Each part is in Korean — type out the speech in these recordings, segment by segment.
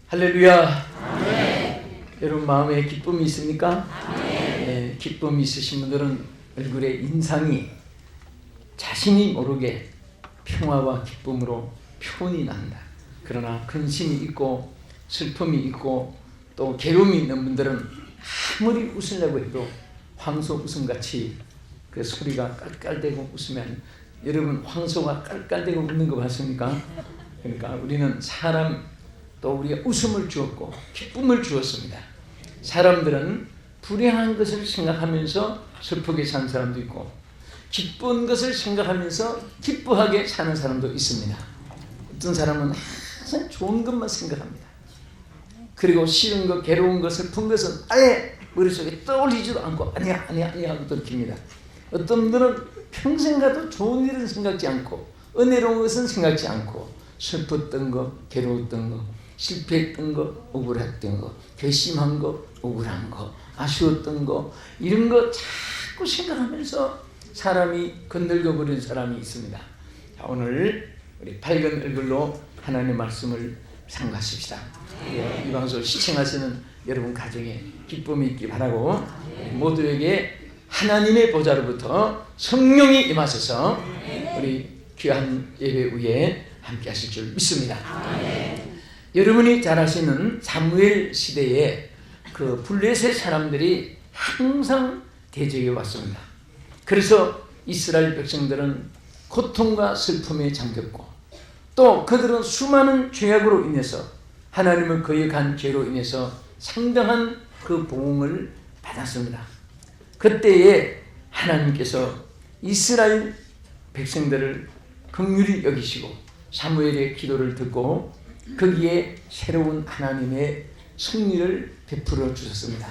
할렐루야. 여러분 마음에 기쁨이 있습니까? 네, 기쁨이 있으신 분들은 얼굴에 인상이 자신이 모르게 평화와 기쁨으로 표현이 난다. 그러나 근심이 있고 슬픔이 있고 또 괴로움이 있는 분들은 아무리 웃으려고 해도 황소 웃음같이 그 소리가 깔깔대고 웃으면, 여러분 황소가 깔깔대고 웃는 거 봤습니까? 그러니까 우리는 사람, 또 우리가 웃음을 주었고 기쁨을 주었습니다. 사람들은 불행한 것을 생각하면서 슬프게 사는 사람도 있고 기쁜 것을 생각하면서 기뻐하게 사는 사람도 있습니다. 어떤 사람은 항상 좋은 것만 생각합니다. 그리고 싫은 것, 괴로운 것, 슬픈 것은 아예 머릿속에 떠올리지도 않고 아니야 하고 들킵니다. 어떤 분들은 평생 가도 좋은 일은 생각지 않고 은혜로운 것은 생각지 않고 슬펐던 거, 괴로웠던 거, 실패했던 거, 억울했던 거, 괘씸한 거, 억울한 거, 아쉬웠던 거, 이런 거 자꾸 생각하면서 사람이 건들겨 버린 사람이 있습니다. 자, 오늘 우리 밝은 얼굴로 하나님의 말씀을 상고하십시다. 이 방송을 시청하시는 여러분 가정에 기쁨이 있기 바라고, 모두에게 하나님의 보좌로부터 성령이 임하셔서 우리 귀한 예배 후에 함께 하실 줄 믿습니다. 여러분이 잘 아시는 사무엘 시대에 그 블레셋 사람들이 항상 대적해 왔습니다. 그래서 이스라엘 백성들은 고통과 슬픔에 잠겼고 또 그들은 수많은 죄악으로 인해서 하나님을 거역한 죄로 인해서 상당한 그 보응을 받았습니다. 그때에 하나님께서 이스라엘 백성들을 긍휼히 여기시고 사무엘의 기도를 듣고 거기에 새로운 하나님의 승리를 베풀어 주셨습니다.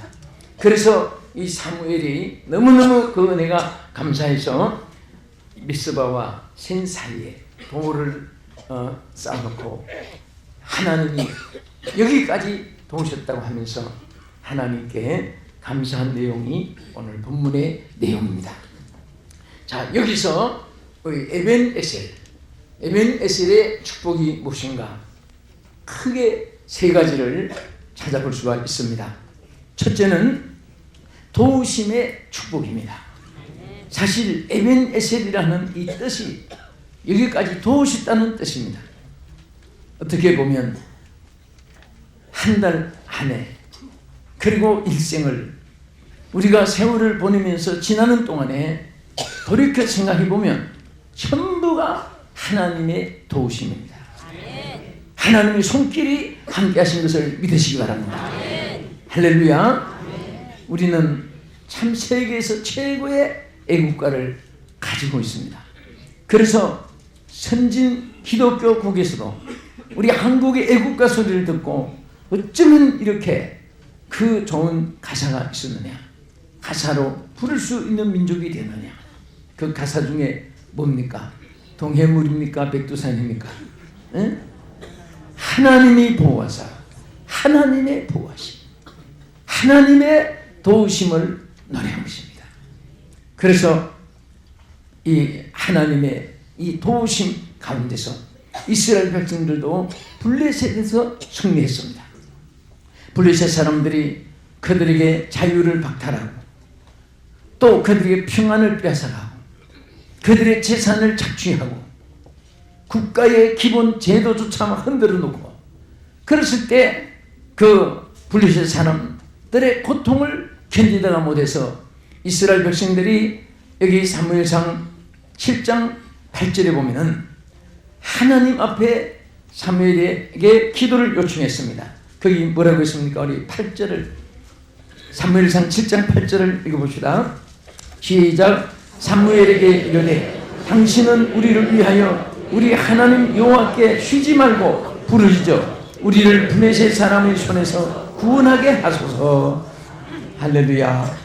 그래서 이 사무엘이 너무너무 그 은혜가 감사해서 미스바와 센 사이에 돌을 쌓아놓고 하나님이 여기까지 도우셨다고 하면서 하나님께 감사한 내용이 오늘 본문의 내용입니다. 자, 여기서 우리 에벤에셀의 축복이 무엇인가? 크게 세 가지를 찾아볼 수가 있습니다. 첫째는 도우심의 축복입니다. 사실 에벤에셀이라는 이 뜻이 여기까지 도우셨다는 뜻입니다. 어떻게 보면 한 달 한 해 그리고 일생을 우리가 세월을 보내면서 지나는 동안에 돌이켜 생각해 보면 전부가 하나님의 도우심입니다. 하나님의 손길이 함께 하신 것을 믿으시기 바랍니다. 할렐루야. 우리는 참 세계에서 최고의 애국가를 가지고 있습니다. 그래서 선진 기독교국에서도 우리 한국의 애국가 소리를 듣고 어쩌면 이렇게 그 좋은 가사가 있었느냐, 가사로 부를 수 있는 민족이 되느냐. 그 가사 중에 뭡니까? 동해물입니까? 백두산입니까? 에? 하나님이 보호하사, 하나님의 보호하심, 하나님의 도우심을 노래한 것입니다. 그래서 이 하나님의 이 도우심 가운데서 이스라엘 백성들도 블레셋에서 승리했습니다. 블레셋 사람들이 그들에게 자유를 박탈하고 또 그들에게 평안을 빼앗아가고 그들의 재산을 착취하고 국가의 기본 제도조차 흔들어 놓고, 그랬을 때 그 블레셋 사람들의 고통을 견디다가 못해서 이스라엘 백성들이 여기 사무엘상 7장 8절에 보면은 하나님 앞에 사무엘에게 기도를 요청했습니다. 거기 뭐라고 했습니까? 우리 8절을, 사무엘상 7장 8절을 읽어봅시다. 시작. 사무엘에게 이르되 당신은 우리를 위하여 우리 하나님 여호와께 쉬지 말고 부르짖어 우리를 블레셋 사람의 손에서 구원하게 하소서. 할렐루야.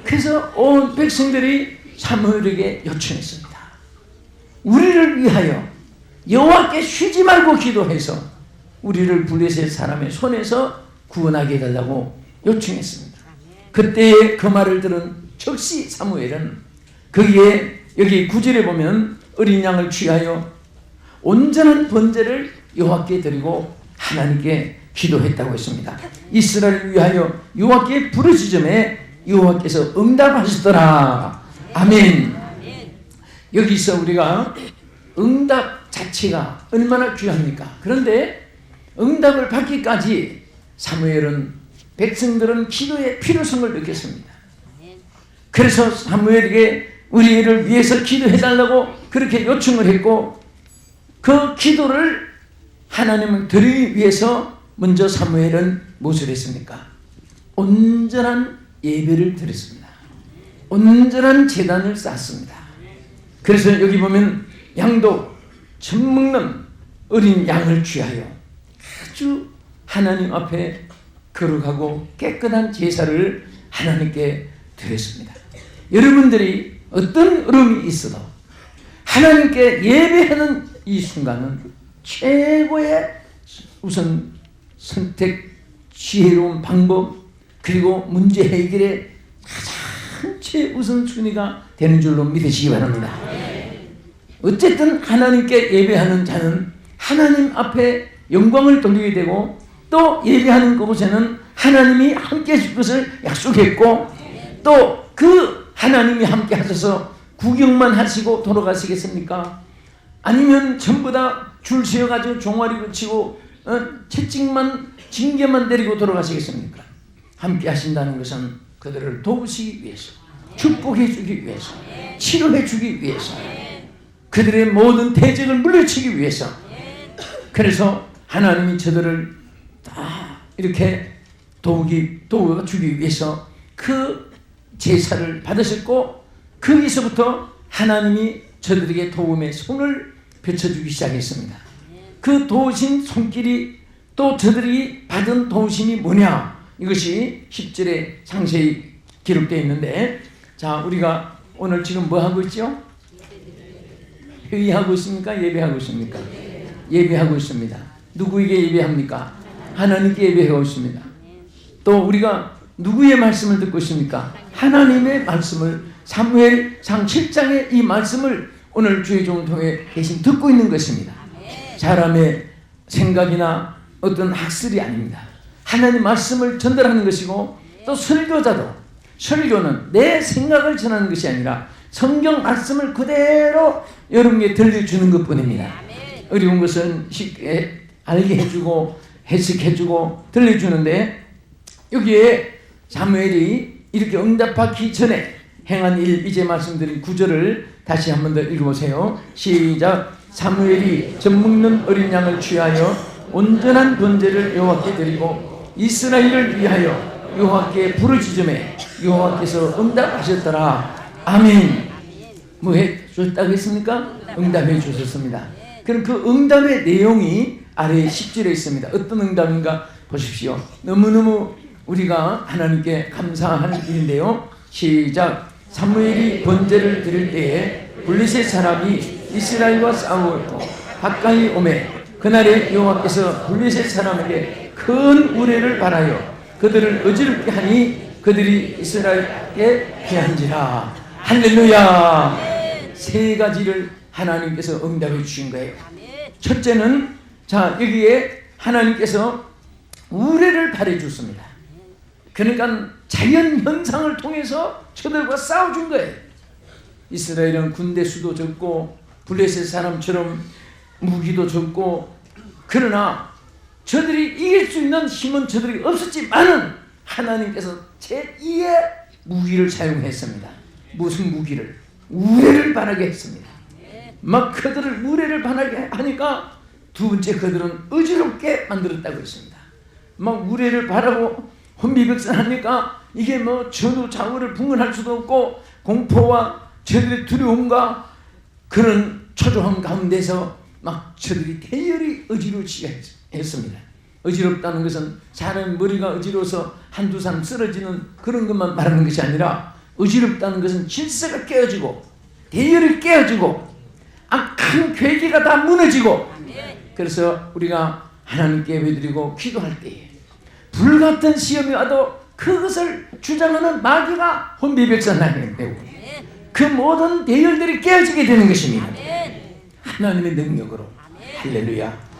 그래서 온 백성들이 사무엘에게 요청했습니다. 우리를 위하여 여호와께 쉬지 말고 기도해서 우리를 블레셋 사람의 손에서 구원하게 해달라고 요청했습니다. 그때의 그 말을 들은 즉시 사무엘은 거기에 여기 9절에 보면 어린 양을 취하여 온전한 번제를 여호와께 드리고 하나님께 기도했다고 했습니다. 이스라엘을 위하여 여호와께 부르짖음에 여호와께서 응답하시더라. 아멘. 여기서 우리가 응답 자체가 얼마나 귀합니까? 그런데 응답을 받기까지 사무엘은 백성들은 기도의 필요성을 느꼈습니다. 그래서 사무엘에게 우리를 위해서 기도해달라고 그렇게 요청을 했고, 그 기도를 하나님을 드리기 위해서 먼저 사무엘은 무엇을 했습니까? 온전한 예배를 드렸습니다. 온전한 제단을 쌓았습니다. 그래서 여기 보면 양도 젖먹는 어린 양을 취하여 아주 하나님 앞에 거룩하고 깨끗한 제사를 하나님께 드렸습니다. 여러분들이 어떤 어려움이 있어도 하나님께 예배하는 이 순간은 최고의 우선 선택, 지혜로운 방법, 그리고 문제 해결의 가장 최우선순위가 되는 줄로 믿으시기 바랍니다. 어쨌든 하나님께 예배하는 자는 하나님 앞에 영광을 돌리게 되고, 또 예배하는 그곳에는 하나님이 함께 하실 것을 약속했고, 또 그 하나님이 함께 하셔서 구경만 하시고 돌아가시겠습니까? 아니면 전부 다 줄 세워가지고 종아리 붙이고 채찍만 징계만 내리고 돌아가시겠습니까? 함께 하신다는 것은 그들을 도우시기 위해서, 축복해 주기 위해서, 치료해 주기 위해서, 그들의 모든 대적을 물리치기 위해서. 그래서 하나님이 저들을 다 이렇게 도와주기 위해서 그 제사를 받으셨고, 거기서부터 하나님이 저들에게 도움의 손을 펼쳐주기 시작했습니다. 그 도우신 손길이, 또 저들이 받은 도우심이 뭐냐, 이것이 10절에 상세히 기록되어 있는데, 자, 우리가 오늘 지금 뭐 하고 있죠? 회의하고 있습니까? 예배하고 있습니까? 예배하고 있습니다. 누구에게 예배합니까? 하나님께 예배하고 있습니다. 또 우리가 누구의 말씀을 듣고 있습니까? 하나님의 말씀을, 사무엘상 7장의 이 말씀을 오늘 주의 종을 통해 대신 듣고 있는 것입니다. 사람의 생각이나 어떤 학설이 아닙니다. 하나님 말씀을 전달하는 것이고, 또 설교자도, 설교는 내 생각을 전하는 것이 아니라 성경 말씀을 그대로 여러분께 들려주는 것뿐입니다. 어려운 것은 쉽게 알게 해주고 해석해주고 들려주는데, 여기에 사무엘이 이렇게 응답받기 전에 행한 일, 이제 말씀드린 9절을 다시 한 번 더 읽어보세요. 시작. 사무엘이 젖먹는 어린 양을 취하여 온전한 번제를 여호와께 드리고 이스라엘을 위하여 여호와께 부르짖음에 여호와께서 응답하셨더라. 아멘. 뭐 해주셨다고 했습니까? 응답해 주셨습니다. 그럼 그 응답의 내용이 아래 10절에 있습니다. 어떤 응답인가 보십시오. 너무너무 우리가 하나님께 감사하는 일인데요. 시작. 사무엘이 번제를 드릴 때에 블레셋 사람이 이스라엘과 싸우고 가까이 오매 그날에 여호와께서 블레셋 사람에게 큰 우레를 바라여 그들을 어지럽게 하니 그들이 이스라엘에 피한지라. 할렐루야. 세 가지를 하나님께서 응답해 주신 거예요. 첫째는, 자, 여기에 하나님께서 우레를 발해 줬습니다. 그러니까 자연 현상을 통해서 저들과 싸워준 거예요. 이스라엘은 군대 수도 적고 블레셋 사람처럼 무기도 적고, 그러나 저들이 이길 수 있는 힘은 저들이 없었지만은 하나님께서 제2의 무기를 사용했습니다. 무슨 무기를? 우레를 바라게 했습니다. 막 그들을 우레를 바라게 하니까 두 번째, 그들은 어지럽게 만들었다고 했습니다. 막 우레를 바라고 혼비백산하니까 이게 뭐 전후 좌우를 분간할 수도 없고 공포와 저들의 두려움과 그런 초조함 가운데서 막 저들이 대열이 어지러우시게 했습니다. 어지럽다는 것은 사람 머리가 어지러워서 한두 사람 쓰러지는 그런 것만 말하는 것이 아니라, 어지럽다는 것은 질서가 깨어지고 대열이 깨어지고 악한 괴계가 다 무너지고. 그래서 우리가 하나님께 예배드리고 기도할 때에 불같은 시험이 와도 그것을 주장하는 마귀가 혼비백산하게 되고 그 모든 대열들이 깨어지게 되는 것입니다. 하나님의 능력으로. 할렐루야.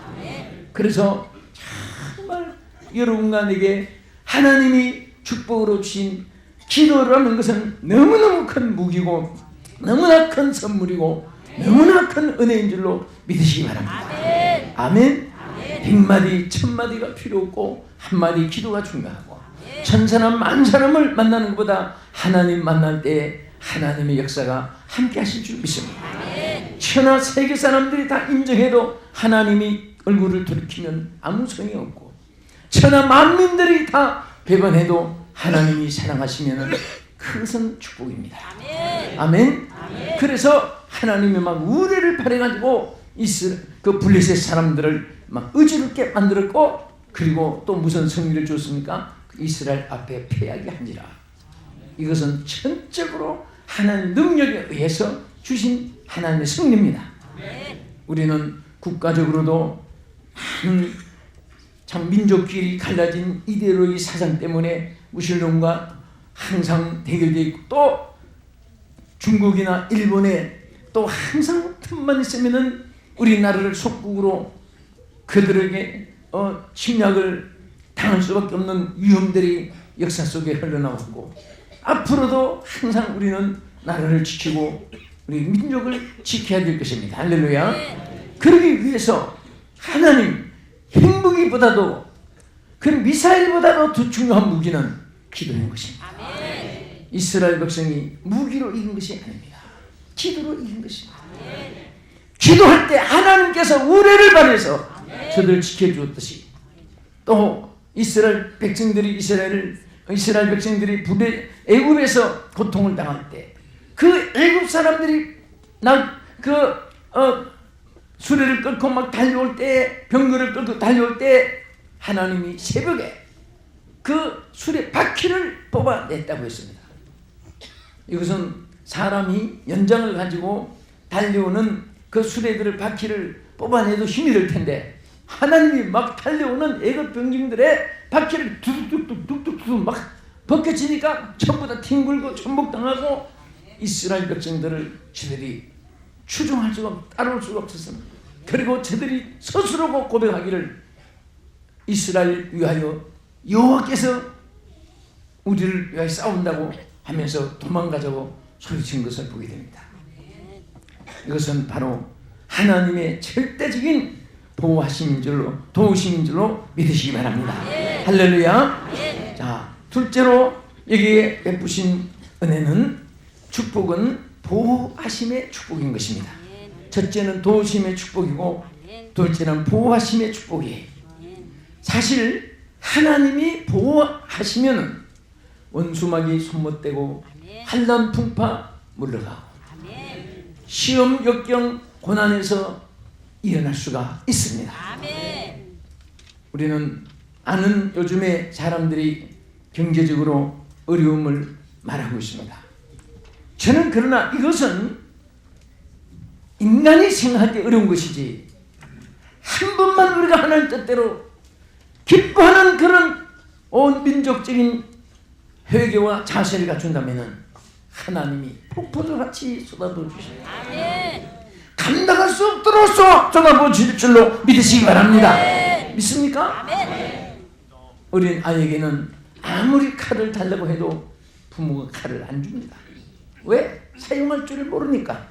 그래서 정말 여러분과 내게 하나님이 축복으로 주신 기도라는 것은 너무너무 큰 무기고 너무나 큰 선물이고 너무나 큰 은혜인 줄로 믿으시기 바랍니다. 아멘. 100마디 1000마디가 필요 없고 한마디 기도가 중요하고 천사나 만사람을 만나는 것보다 하나님 만날 때 하나님의 역사가 함께 하실 줄 믿습니다. 천하 세계 사람들이 다 인정해도 하나님이 얼굴을 돌이키면 아무 소용이 없고 천하 만민들이 다 배반해도 하나님이 사랑하시면 그것은 축복입니다. 아멘. 그래서 하나님이 막 우레를 발해가지고 그 블레셋 사람들을 막 의지롭게 만들었고, 그리고 또 무슨 승리를 줬습니까? 이스라엘 앞에 패하게 한지라. 이것은 전적으로 하나님의 능력에 의해서 주신 하나님의 승리입니다. 우리는 국가적으로도 참 민족끼리 갈라진 이데올로기 사상 때문에 무슬림과 항상 대결되어 있고, 또 중국이나 일본에 또 항상 틈만 있으면은 우리나라를 속국으로 그들에게 침략을 당할 수밖에 없는 위험들이 역사 속에 흘러나왔고, 앞으로도 항상 우리는 나라를 지키고 우리 민족을 지켜야 될 것입니다. 할렐루야. 그러기 위해서 하나님 핵무기보다도 그 미사일보다도 더 중요한 무기는 기도인 것입니다. 이스라엘 백성이 무기로 이긴 것이 아닙니다. 기도로 이긴 것입니다. 기도할 때 하나님께서 우레를 발해서 저들을 지켜주었듯이, 또 이스라엘 백성들이 애굽에서 고통을 당할 때 그 애굽 사람들이 수레를 끌고 막 달려올 때, 병거를 끌고 달려올 때 하나님이 새벽에 그 수레 바퀴를 뽑아냈다고 했습니다. 이것은 사람이 연장을 가지고 달려오는 그 수레들의 바퀴를 뽑아내도 힘이 들 텐데, 하나님이 막 달려오는 애굽 병징들의 바퀴를 뚝뚝뚝뚝뚝 막 벗겨지니까 전부 다 뒹굴고 전복당하고 이스라엘 백성들을 저들이 추종할 수가 없고 따라올 수가 없었습니다. 그리고 저들이 스스로 고백하기를 이스라엘 위하여 여호와께서 우리를 위하여 싸운다고 하면서 도망가자고 소리친 것을 보게 됩니다. 이것은 바로 하나님의 절대적인 보호하심인 줄로, 도우심인 줄로 믿으시기 바랍니다. 할렐루야. 자, 둘째로 여기에 베푸신 은혜는, 축복은 보호하심의 축복인 것입니다. 첫째는 도우심의 축복이고 둘째는 보호하심의 축복이에요. 사실 하나님이 보호하시면 원수막이 손못대고 환난 풍파 물러가고 시험 역경 고난에서 일어날 수가 있습니다. 우리는 아는 요즘에 사람들이 경제적으로 어려움을 말하고 있습니다. 저는 그러나 이것은 인간이 생각하기 어려운 것이지, 한 번만 우리가 하나님 뜻대로 기뻐하는 그런 온 민족적인 회개와 자세를 갖춘다면 하나님이 폭포를 같이 쏟아부어 주십니다. 감당할 수 없도록 쏟아부어 주실 줄로 믿으시기 바랍니다. 믿습니까? 어린 아이에게는 아무리 칼을 달라고 해도 부모가 칼을 안 줍니다. 왜? 사용할 줄을 모르니까.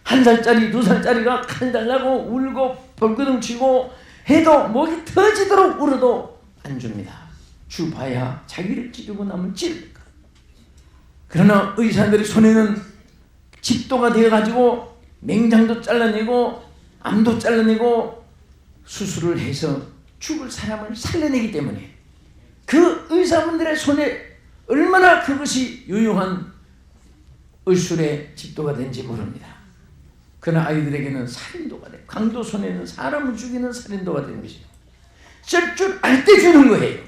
1살짜리 2살짜리가 칼 달라고 울고 벌거덩 치고 해도 목이 터지도록 울어도 안 줍니다. 주봐야 자기를 찌르고 남을 찌르니까. 그러나 의사들의 손에는 집도가 되어가지고 맹장도 잘라내고 암도 잘라내고 수술을 해서 죽을 사람을 살려내기 때문에 그 의사분들의 손에 얼마나 그것이 유용한 의술의 집도가 된지 모릅니다. 그러나 아이들에게는 살인도가 돼. 강도 손에는 사람을 죽이는 살인도가 되는 것입니다. 쓸 줄 알 때 주는 거예요.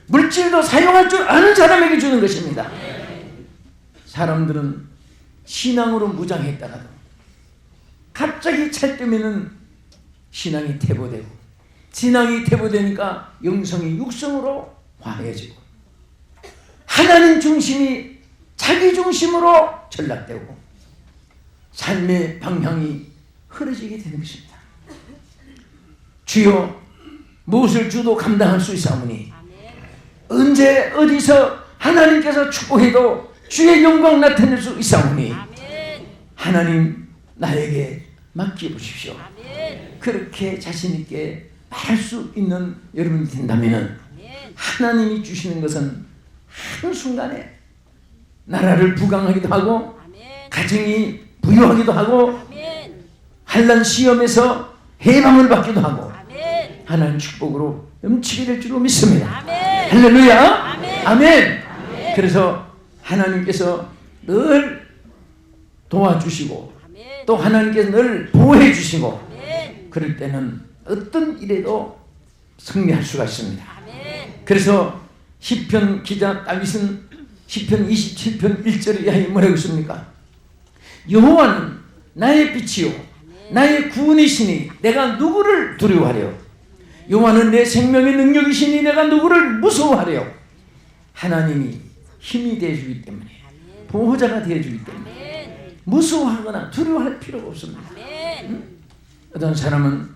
물질도 사용할 줄 아는 사람에게 주는 것입니다. 사람들은 신앙으로 무장했다가도 갑자기 찰뜨면은 신앙이 퇴보되고, 신앙이 퇴보되니까 영성이 육성으로 화해지고, 하나님 중심이 자기 중심으로 전락되고 삶의 방향이 흐려지게 되는 것입니다. 주여, 무엇을 주도 감당할 수 있사오니 언제 어디서 하나님께서 축복해도 주의 영광 나타낼 수 있사오니 하나님 나에게 맡겨보십시오. 그렇게 자신있게 말할 수 있는 여러분이 된다면 하나님이 주시는 것은 한순간에 나라를 부강하기도 하고 가정이 부유하기도 하고 환난 시험에서 해방을 받기도 하고 하나님 축복으로 넘치게 될 줄로 믿습니다. 할렐루야. 아멘. 그래서 하나님께서 늘 도와주시고 또 하나님께서 늘 보호해 주시고 그럴 때는 어떤 일에도 승리할 수가 있습니다. 그래서 시편 기자 다윗은 시편 27편 1절에 이하에 뭐라고 있습니까? 여호와는 나의 빛이요 나의 구원이시니 내가 누구를 두려워하려? 여호와는 내 생명의 능력이시니 내가 누구를 무서워하려? 하나님이 힘이 되어주기 때문에 보호자가 되어주기 때문에 무서워하거나 두려워할 필요가 없습니다. 어떤 사람은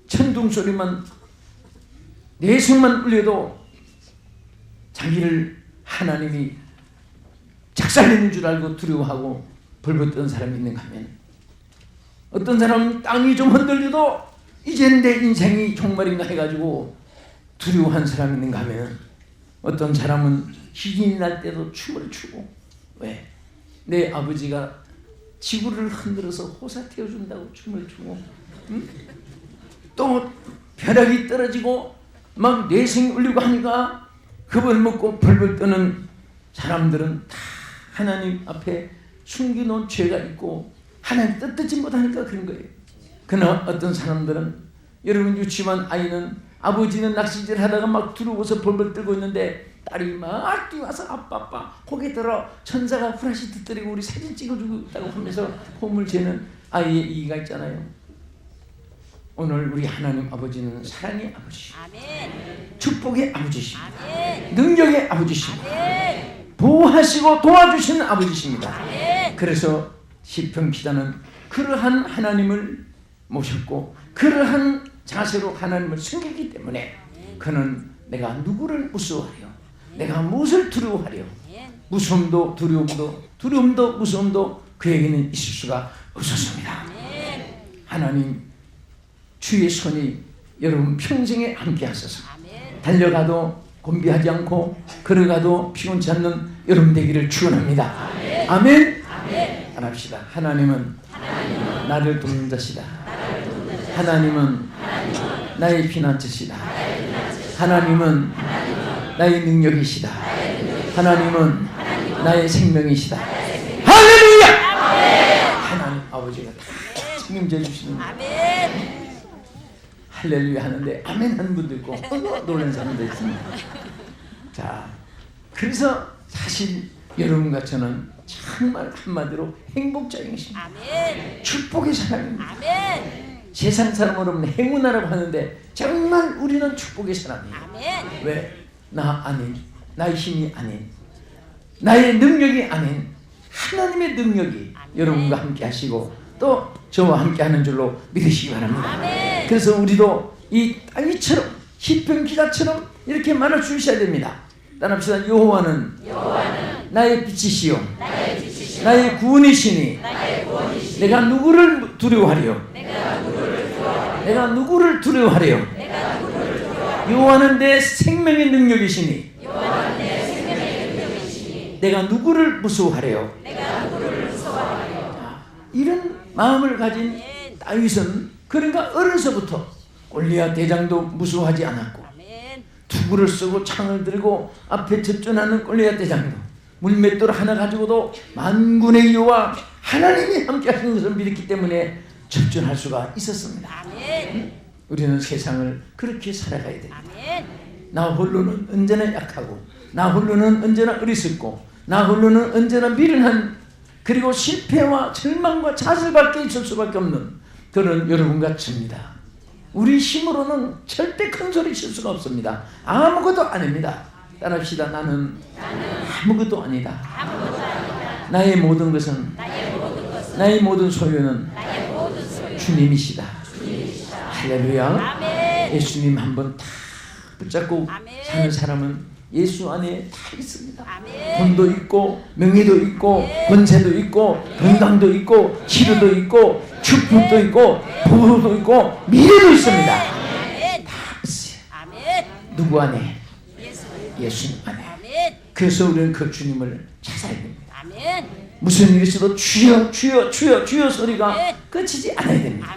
천둥소리만 내성만 울려도 자기를 하나님이 작살내는 줄 알고 두려워하고 벌벌 떠는 사람이 있는가 하면 어떤 사람은 땅이 좀 흔들려도 이제는 내 인생이 종말인가 해가지고 두려워한 사람이 있는가 하면 어떤 사람은 희진이 날 때도 춤을 추고 왜? 내 아버지가 지구를 흔들어서 호사 태워준다고 춤을 추고 응? 또 벼락이 떨어지고 막 내성이 울리고 하니까 겁을 먹고 벌벌 떠는 사람들은 다 하나님 앞에 숨겨놓은 죄가 있고 하나님 뜻듣지 못하니까 그런 거예요. 그러나 어떤 사람들은 여러분 유치원 아이는 아버지는 낚시질 하다가 막 두려워서 벌벌 떨고 있는데 딸이 막 뛰어와서 아빠 고개 들어 천사가 후라시 듣더리고 우리 사진 찍어주고 있다고 하면서 홈을 재는 아이의 이기가 있잖아요. 오늘 우리 하나님 아버지는 사랑의 아버지, 축복의 아버지십니다. 능력의 아버지십니다. 보호하시고 도와주시는 아버지십니다. 그래서 시편 기자는 그러한 하나님을 모셨고 그러한 자세로 하나님을 섬기기 때문에 그는 내가 누구를 무서워하려? 내가 무엇을 두려워하려? 무서움도 두려움도 무서움도 그에게는 있을 수가 없었습니다. 하나님 주의 손이 여러분 평생에 함께 하소서. 달려가도 곤비하지 않고 걸어가도 피곤치 않는 여러분 되기를 축원합니다. 아멘. 합시다. 하나님은 나를 돕는 자시다. 하나님은 나의 피난처시다. 하나님은 나의 능력이시다. 하나님은 나의 생명이시다. 할렐루야! 하나님 아버지가 다 책임져 주시는 거예요. 할렐루야 하는데 아멘 하는 분도 있고 놀라는 사람도 있습니다. 자, 그래서 사실 여러분과 저는 정말 한마디로 행복자이십니다. 축복의 사람입니다. 세상 사람으로는 행운하라고 하는데 정말 우리는 축복의 사람이에요. 왜? 나 아닌, 나의 힘이 아닌, 나의 능력이 아닌 하나님의 능력이 여러분과 함께 하시고 또 저와 함께 하는 줄로 믿으시기 바랍니다. 그래서 우리도 이 다윗처럼 시편 기자처럼 이렇게 말을 주셔야 됩니다. 따라합시다. 여호와는 나의 빛이시요 나의 구원이시니 내가 누구를 두려워하려? 내가 누구를 두려워하려? 여호와는 내 생명의 능력이시니 내가 누구를 무서워하려? 이런 마음을 가진 다윗은 그러니까 어려서부터 골리앗 대장도 무서워하지 않았고 투구를 쓰고 창을 들고 앞에 접전하는 골리앗 대장도 물맷돌 하나 가지고도 만군의 여호와 하나님이 함께 하시는 것을 믿었기 때문에 접전할 수가 있었습니다. 우리는 세상을 그렇게 살아가야 됩니다. 나 홀로는 언제나 약하고 나 홀로는 언제나 어리석고 나 홀로는 언제나 미련한 그리고 실패와 절망과 좌절밖에 있을 수밖에 없는 그런 여러분과 저입니다. 우리 힘으로는 절대 큰 소리 칠 수가 없습니다. 아무것도 아닙니다. 따라합시다. 나는 아무것도 아니다. 나의 모든 것은 나의 모든 소유는 주님이시다. 할렐루야. 예수님 한번 다 붙잡고 사는 사람은 예수 안에 다 있습니다. 돈도 있고 명예도 있고 권세도 있고 건강도 있고 치료도 있고 축복도 있고 보호도 있고 미래도 있습니다. 다 있어요. 누구 안에? 예수님 안에. 그래서 우리는 그 주님을 찾아야 됩니다. 무슨 일이 있어도 주여 주여 주여 주여 소리가 끝이지 않아야 됩니다.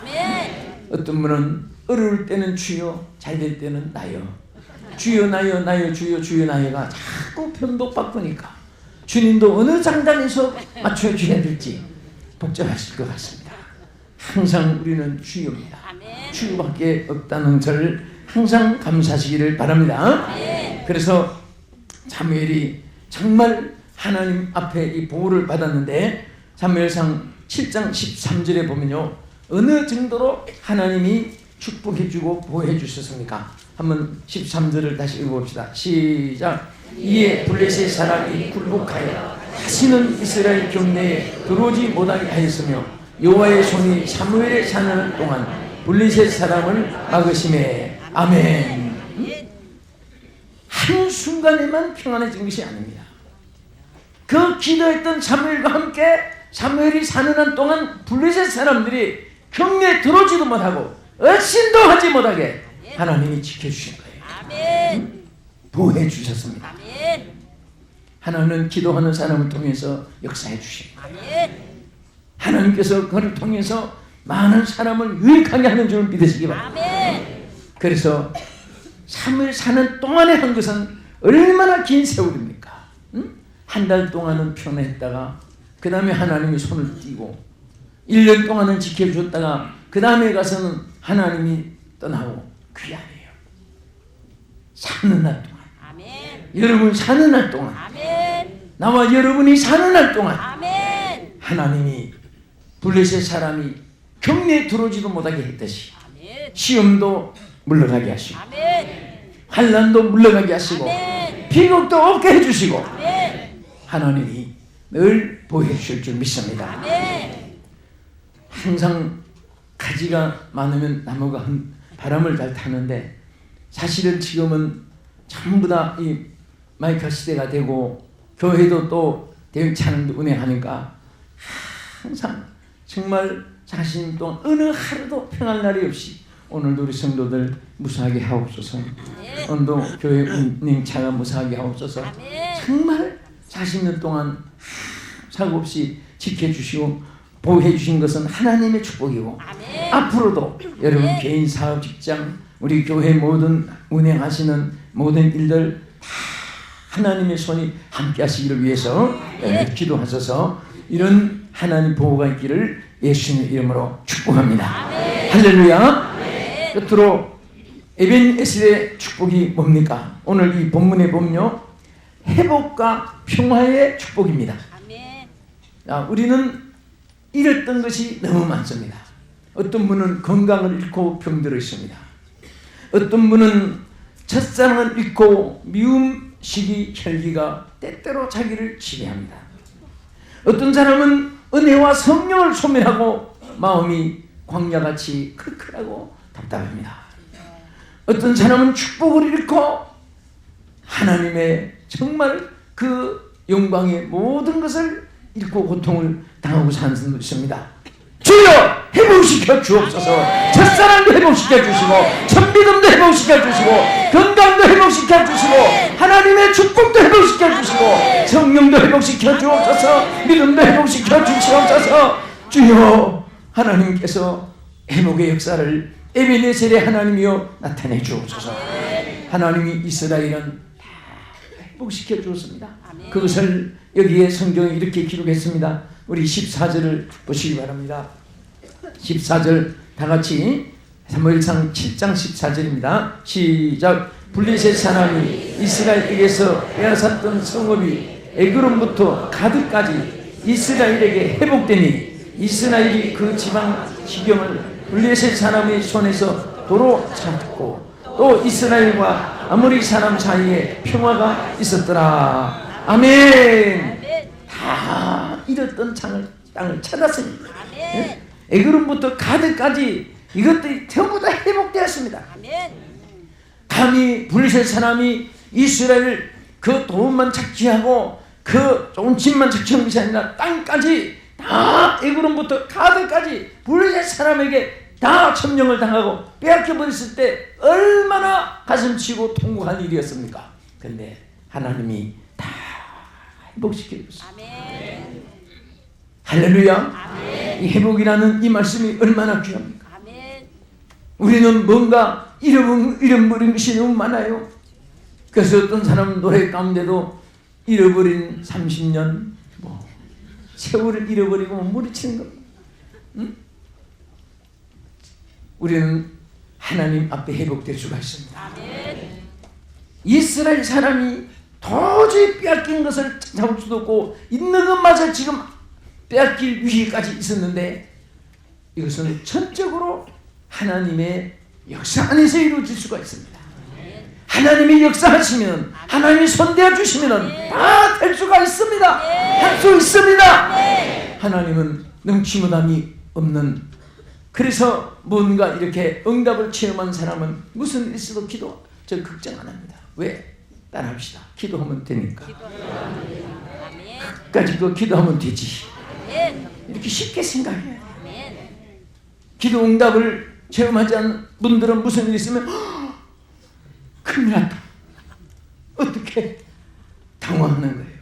어떤 분은 어려울 때는 주여, 잘 될 때는 나여. 주여 나여 나여 주여 주여 나여가 자꾸 변덕바꾸니까 주님도 어느 장단에서 맞춰줘야 될지 복잡하실 것 같습니다. 항상 우리는 주여입니다. 주여밖에 없다는 것을 항상 감사하시기를 바랍니다. 그래서 사무엘이 정말 하나님 앞에 이 보호를 받았는데 사무엘상 7장 13절에 보면요, 어느 정도로 하나님이 축복해주고 보호해주셨습니까? 한번 13절을 다시 읽어봅시다. 시작. 이에 블레셋 사람이 굴복하여 다시는 이스라엘 경내에 들어오지 못하게 하였으며 여호와의 손이 사무엘에 사는 동안 블레셋 사람을 막으심에. 아멘. 한순간에만 평안해진 것이 아닙니다. 그 기도했던 사무엘과 함께 사무엘이 사는 한 동안 블레셋 사람들이 경내에 들어오지도 못하고 얼씬도 하지 못하게 하나님이 지켜주신 거예요. 보호해 주셨습니다. 하나님은 기도하는 사람을 통해서 역사해 주신 거예요. 하나님께서 그를 통해서 많은 사람을 유익하게 하는 줄 믿으시기 바랍니다. 그래서 사무엘 사는 동안에 한 것은 얼마나 긴 세월입니까? 한 달 동안은 편했다가 그 다음에 하나님이 손을 띄고 1년 동안은 지켜주셨다가 그 다음에 가서는 하나님이 떠나고 그게 아니에요. 사는 날 동안. 여러분 사는 날 동안. 나와 여러분이 사는 날 동안. 하나님이 블레셋 사람이 경내에 들어오지도 못하게 했듯이 시험도 물러가게 하시고 환난도 물러가게 하시고 비극도 없게 해주시고 하나님이 늘 보호해 주실 줄 믿습니다. 항상 가지가 많으면 나무가 바람을 잘 타는데 사실은 지금은 전부 다 이 마이크 시대가 되고 교회도 또 대응차는 운행하니까 항상 정말 자신 동안 어느 하루도 평할 날이 없이 오늘도 우리 성도들 무사하게 하옵소서. 오늘도 교회 운행차가 무사하게 하옵소서. 정말 40년 동안 사고 없이 지켜주시고 보호해 주신 것은 하나님의 축복이고 앞으로도 여러분 개인 사업 직장 우리 교회 모든 운행하시는 모든 일들 다 하나님의 손이 함께 하시기를 위해서 기도하셔서 이런 하나님 보호가 있기를 예수님의 이름으로 축복합니다. 할렐루야. 끝으로 에벤에셀의 축복이 뭡니까? 오늘 이 본문에 보면요, 회복과 평화의 축복입니다. 우리는 잃었던 것이 너무 많습니다. 어떤 분은 건강을 잃고 병들어 있습니다. 어떤 분은 첫사랑을 잃고 미움, 시기, 혈기가 때때로 자기를 지배합니다. 어떤 사람은 은혜와 성령을 소멸하고 마음이 광야같이 클클하고 답답합니다. 어떤 사람은 축복을 잃고 하나님의 정말 그 영광의 모든 것을 잃고 고통을 당하고 사는 분도 있습니다. 주여 회복시켜 주옵소서. 첫사랑도 회복시켜 주시고 천비듬도 회복시켜 주시고 건강도 회복시켜 주시고 하나님의 축복도 회복시켜 주시고 성령도 회복시켜 주옵소서. 믿음도 회복시켜 주시옵소서. 주여 하나님께서 회복의 역사를 에베네셀의 하나님이여 나타내 주옵소서. 하나님이 이스라엘은 다 회복시켜 주었습니다. 그것을 여기에 성경에 이렇게 기록했습니다. 우리 14절을 보시기 바랍니다. 14절 다 같이 사무엘상 7장 14절입니다. 시작. 블레셋 사람이 이스라엘에게서 빼앗았던 성읍이 에그론부터 가드까지 이스라엘에게 회복되니 이스라엘이 그 지방 지경을 블레셋 사람의 손에서 도로 찾고 또 이스라엘과 아모리 사람 사이에 평화가 있었더라. 아멘. 다 잃었던 땅을 찾았습니다. 에그론부터 가드까지 이것들이 전부 다 회복되었습니다. 감히 블레셋 사람이 이스라엘 그 돈만 착취하고 그 좋은 집만 착취한 것이 아니라 땅까지 다 에그론부터 가드까지 블레셋 사람에게 다 점령을 당하고 빼앗겨 버렸을 때 얼마나 가슴치고 통곡한 일이었습니까? 근데 하나님이 다 회복시켜 줬습니다. 할렐루야. 아멘. 이 회복이라는 이 말씀이 얼마나 귀합니까? 아멘. 우리는 뭔가 잃어버린 것이 너무 많아요. 그래서 어떤 사람은 노래 가운데도 잃어버린 30년 세월을 잃어버리고 무리치는 겁니다. 응? 우리는 하나님 앞에 회복될 수가 있습니다. 아멘. 이스라엘 사람이 도저히 빼앗긴 것을 잡을 수도 없고 있는 것마저 지금 빼앗길 위기까지 있었는데 이것은 전적으로 하나님의 역사 안에서 이루어질 수가 있습니다. 하나님이 역사하시면 하나님이 손대어 주시면 다 될 수가 있습니다. 할 수 있습니다. 하나님은 능치무담이 없는, 그래서 뭔가 이렇게 응답을 체험한 사람은 무슨 일 있어도 저 걱정 안 합니다. 왜? 따라합시다. 기도하면 되니까. 끝까지 기도하면 되지. 이렇게 쉽게 생각해야 돼요. 기도 응답을 체험하지 않은 분들은 무슨 일이 있으면 큰일 났다. 어떻게 당황하는 거예요.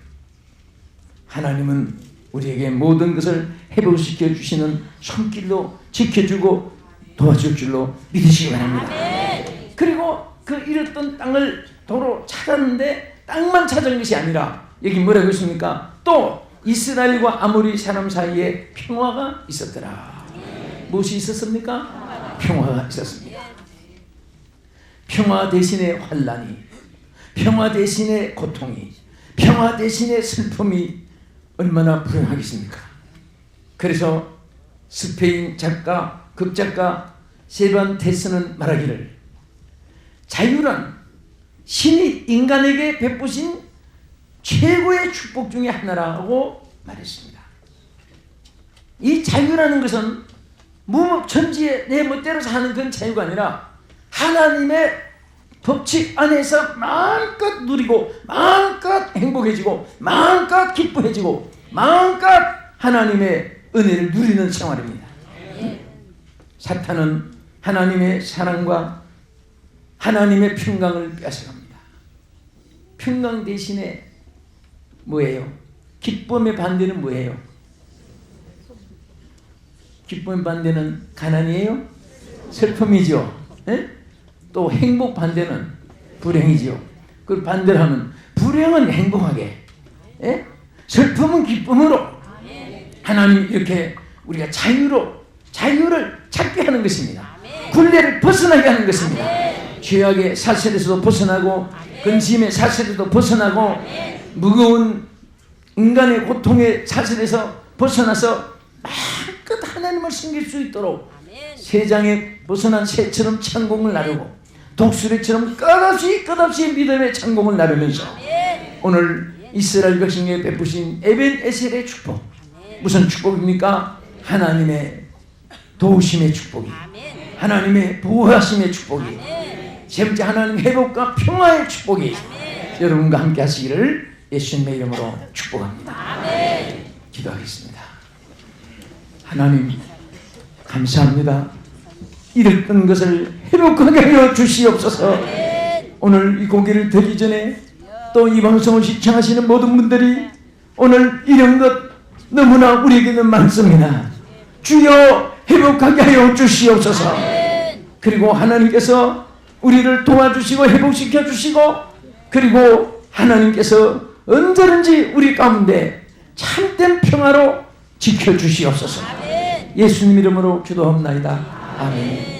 하나님은 우리에게 모든 것을 회복시켜 주시는 손길로 지켜주고 도와줄 줄로 믿으시기 바랍니다. 그리고 그 잃었던 땅을 도로 찾았는데 땅만 찾은 것이 아니라 여기 뭐라고 했습니까? 또 이스라엘과 아모리 사람 사이에 평화가 있었더라. 무엇이 있었습니까? 평화가 있었습니다. 평화 대신에 환난이, 평화 대신에 고통이, 평화 대신에 슬픔이 얼마나 불행하겠습니까? 그래서 스페인 작가, 극작가 세반테스는 말하기를 자유란 신이 인간에게 베푸신 최고의 축복 중에 하나라고 말했습니다. 이 자유라는 것은 무법천지에 내 멋대로 사는 그런 자유가 아니라 하나님의 법칙 안에서 마음껏 누리고 마음껏 행복해지고 마음껏 기뻐해지고 마음껏 하나님의 은혜를 누리는 생활입니다. 사탄은 하나님의 사랑과 하나님의 평강을 뺏어갑니다. 평강 대신에 뭐예요? 기쁨의 반대는 뭐예요? 기쁨의 반대는 가난이에요? 슬픔이죠. 에? 또 행복 반대는 불행이죠. 그걸 반대로 하면 불행은 행복하게, 에? 슬픔은 기쁨으로 하나님 이렇게 우리가 자유를 찾게 하는 것입니다. 굴레를 벗어나게 하는 것입니다. 죄악의 사슬에서도 벗어나고 근심의 사슬에서도 벗어나고 무거운 인간의 고통의 사슬에서 벗어나서 마음껏 하나님을 섬길 수 있도록 세상에 벗어난 새처럼 창공을 나르고 독수리처럼 끝없이 믿음의 창공을 나르면서 오늘 이스라엘 백성에게 베푸신 에벤에셀의 축복, 무슨 축복입니까? 하나님의 도우심의 축복이, 하나님의 보호하심의 축복이, 세 번째 하나님 회복과 평화의 축복이 여러분과 함께 하시기를 예수님의 이름으로 축복합니다. 기도하겠습니다. 하나님 감사합니다. 잃었던 것을 회복하게 하여 주시옵소서. 오늘 이 고기를 드리기 전에 또 이 방송을 시청하시는 모든 분들이 오늘 이런 것 너무나 우리에게는 많습니다. 주여 회복하게 하여 주시옵소서. 그리고 하나님께서 우리를 도와주시고 회복시켜 주시고 그리고 하나님께서 언제든지 우리 가운데 참된 평화로 지켜주시옵소서. 예수님 이름으로 기도합나이다. 아멘.